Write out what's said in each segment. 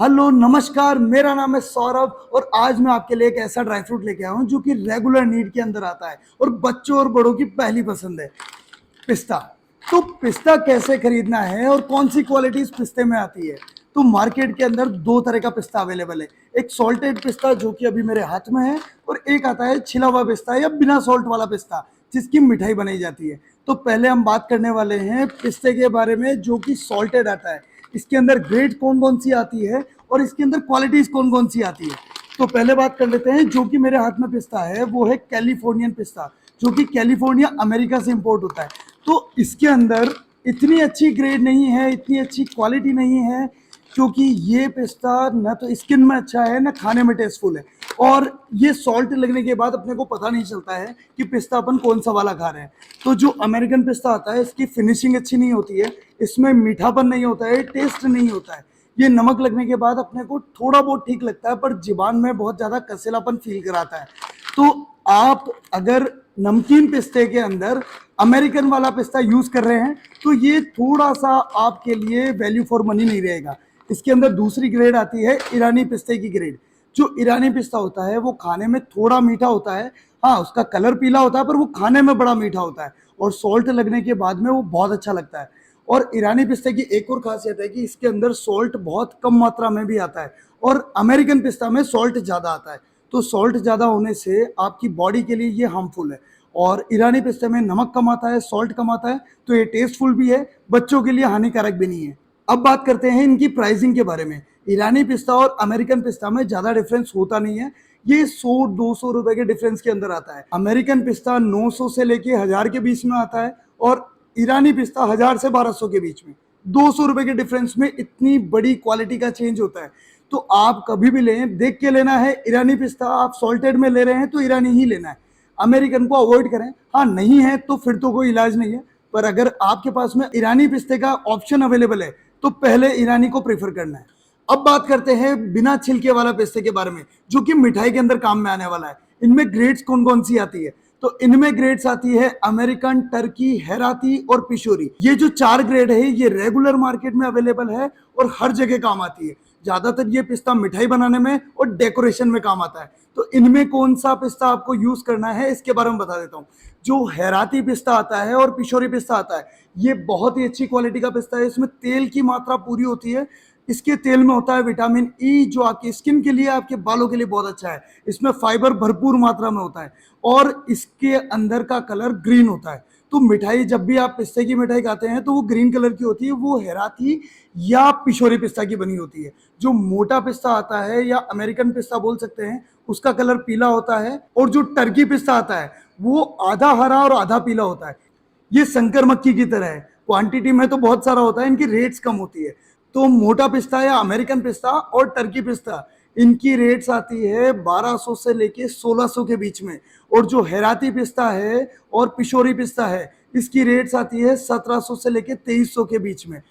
Hello नमस्कार, मेरा नाम है सौरभ और आज मैं आपके लिए एक ऐसा ड्राई फ्रूट लेके आया हूँ जो कि रेगुलर नीड के अंदर आता है और बच्चों और बड़ों की पहली पसंद है, पिस्ता। तो पिस्ता कैसे खरीदना है और कौन सी क्वालिटी इस पिस्ते में आती है। तो मार्केट के अंदर दो तरह का पिस्ता अवेलेबल है, एक सॉल्टेड पिस्ता जो कि अभी मेरे हाथ में है और एक आता है छिला हुआ पिस्ता या बिना सॉल्ट वाला पिस्ता जिसकी मिठाई बनाई जाती है। तो पहले हम बात करने वाले हैं पिस्ते के बारे में जो कि सॉल्टेड आता है, इसके अंदर ग्रेड कौन कौन सी आती है और इसके अंदर क्वालिटीज कौन कौन सी आती है। तो पहले बात कर लेते हैं जो कि मेरे हाथ में पिस्ता है वो है कैलिफोर्नियन पिस्ता जो कि कैलिफोर्निया अमेरिका से इंपोर्ट होता है। तो इसके अंदर इतनी अच्छी ग्रेड नहीं है, इतनी अच्छी क्वालिटी नहीं है क्योंकि ये पिस्ता ना तो स्किन में अच्छा है ना खाने में टेस्टफुल है और ये सॉल्ट लगने के बाद अपने को पता नहीं चलता है कि पिस्ता अपन कौन सा वाला खा रहे हैं। तो जो अमेरिकन पिस्ता आता है इसकी फिनिशिंग अच्छी नहीं होती है, इसमें मीठापन नहीं होता है, टेस्ट नहीं होता है। ये नमक लगने के बाद अपने को थोड़ा बहुत ठीक लगता है पर जीभान में बहुत ज़्यादा कसेलापन फील कराता है। तो आप अगर नमकीन पिस्ते के अंदर अमेरिकन वाला पिस्ता यूज़ कर रहे हैं तो ये थोड़ा सा आपके लिए वैल्यू फॉर मनी नहीं रहेगा। इसके अंदर दूसरी ग्रेड आती है ईरानी पिस्ते की ग्रेड। जो ईरानी पिस्ता होता है वो खाने में थोड़ा मीठा होता है, हाँ उसका कलर पीला होता है पर वो खाने में बड़ा मीठा होता है और सॉल्ट लगने के बाद में वो बहुत अच्छा लगता है। और ईरानी पिस्ते की एक और खासियत है कि इसके अंदर सॉल्ट बहुत कम मात्रा में भी आता है और अमेरिकन पिस्ता में सॉल्ट ज़्यादा आता है। तो सॉल्ट ज़्यादा होने से आपकी बॉडी के लिए ये हार्मफुल है और ईरानी पिस्ते में नमक कम आता है, सॉल्ट कम आता है, तो ये टेस्टफुल भी है, बच्चों के लिए हानिकारक भी नहीं है। अब बात करते हैं इनकी प्राइसिंग के बारे में। ईरानी पिस्ता और अमेरिकन पिस्ता में ज़्यादा डिफरेंस होता नहीं है, ये 100-200 रुपए के डिफरेंस के अंदर आता है। अमेरिकन पिस्ता 900 से लेके 1000 के बीच में आता है और ईरानी पिस्ता 1000 से 1200 के बीच में। 200 रुपए के डिफरेंस में इतनी बड़ी क्वालिटी का चेंज होता है। तो आप कभी भी लें, देख के लेना है। ईरानी पिस्ता आप सॉल्टेड में ले रहे हैं तो ईरानी ही लेना है, अमेरिकन को अवॉइड करें। हाँ नहीं है तो फिर तो कोई इलाज नहीं है, पर अगर आपके पास में ईरानी पिस्ते का ऑप्शन अवेलेबल है तो पहले ईरानी को प्रेफर करना है। अब बात करते हैं बिना छिलके वाला पिस्ते के बारे में जो कि मिठाई के अंदर काम में आने वाला है। इनमें ग्रेड्स कौन कौन सी आती है। तो इनमें ग्रेड्स आती है अमेरिकन, टर्की, हेराती और पिशोरी। ये जो 4 ग्रेड है ये रेगुलर मार्केट में अवेलेबल है और हर जगह काम आती है। ज्यादातर ये पिस्ता मिठाई बनाने में और डेकोरेशन में काम आता है। तो इनमें कौन सा पिस्ता आपको यूज करना है इसके बारे में बता देता हूँ। जो हेराती पिस्ता आता है और पिशोरी पिस्ता आता है ये बहुत ही अच्छी क्वालिटी का पिस्ता है, इसमें तेल की मात्रा पूरी होती है। इसके तेल में होता है विटामिन ई जो आपकी स्किन के लिए, आपके बालों के लिए बहुत अच्छा है। इसमें फाइबर भरपूर मात्रा में होता है और इसके अंदर का कलर ग्रीन होता है। तो मिठाई जब भी आप पिस्ते की मिठाई खाते हैं तो वो ग्रीन कलर की होती है, वो हेराती या पिशोरी पिस्ता की बनी होती है। जो मोटा पिस्ता आता है या अमेरिकन पिस्ता बोल सकते हैं उसका कलर पीला होता है और जो टर्की पिस्ता आता है वो आधा हरा और आधा पीला होता है। ये शंकर मक्खी की तरह है, क्वांटिटी में तो बहुत सारा होता है, इनकी रेट्स कम होती है। तो मोटा पिस्ता या अमेरिकन पिस्ता और टर्की पिस्ता इनकी रेट्स आती है 1200 से लेके 1600 के बीच में। और जो हेराती पिस्ता है और पिशोरी पिस्ता है इसकी रेट्स आती है 1700 से लेके 2300 के बीच में।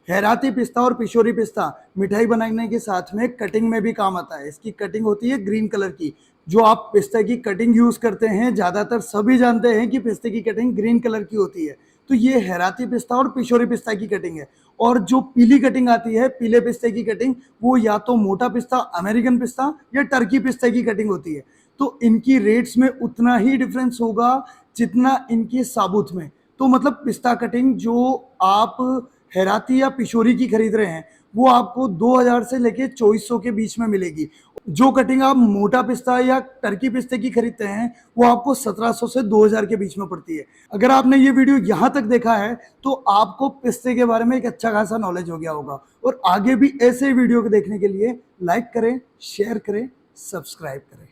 हैराती पिस्ता और पिशोरी पिस्ता मिठाई बनाने के साथ में कटिंग में भी काम आता है। इसकी कटिंग होती है ग्रीन कलर की। जो आप पिस्ते की कटिंग यूज करते हैं ज़्यादातर सभी जानते हैं कि पिस्ते की कटिंग ग्रीन कलर की होती है। तो ये हैराती पिस्ता और पिशोरी पिस्ता की कटिंग है। और जो पीली कटिंग आती है, पीले पिस्ते की कटिंग, वो या तो मोटा पिस्ता अमेरिकन पिस्ता या टर्की पिस्ते की कटिंग होती है। तो इनकी रेट्स में उतना ही डिफरेंस होगा जितना इनकी साबुत में। तो मतलब पिस्ता कटिंग जो आप हैराती या पिशोरी की खरीद रहे हैं वो आपको 2000 से लेके 2400 के बीच में मिलेगी। जो कटिंग आप मोटा पिस्ता या टर्की पिस्ते की खरीदते हैं वो आपको 1700 से 2000 के बीच में पड़ती है। अगर आपने ये वीडियो यहाँ तक देखा है तो आपको पिस्ते के बारे में एक अच्छा खासा नॉलेज हो गया होगा। और आगे भी ऐसे वीडियो को देखने के लिए लाइक करें, शेयर करें, सब्सक्राइब करें।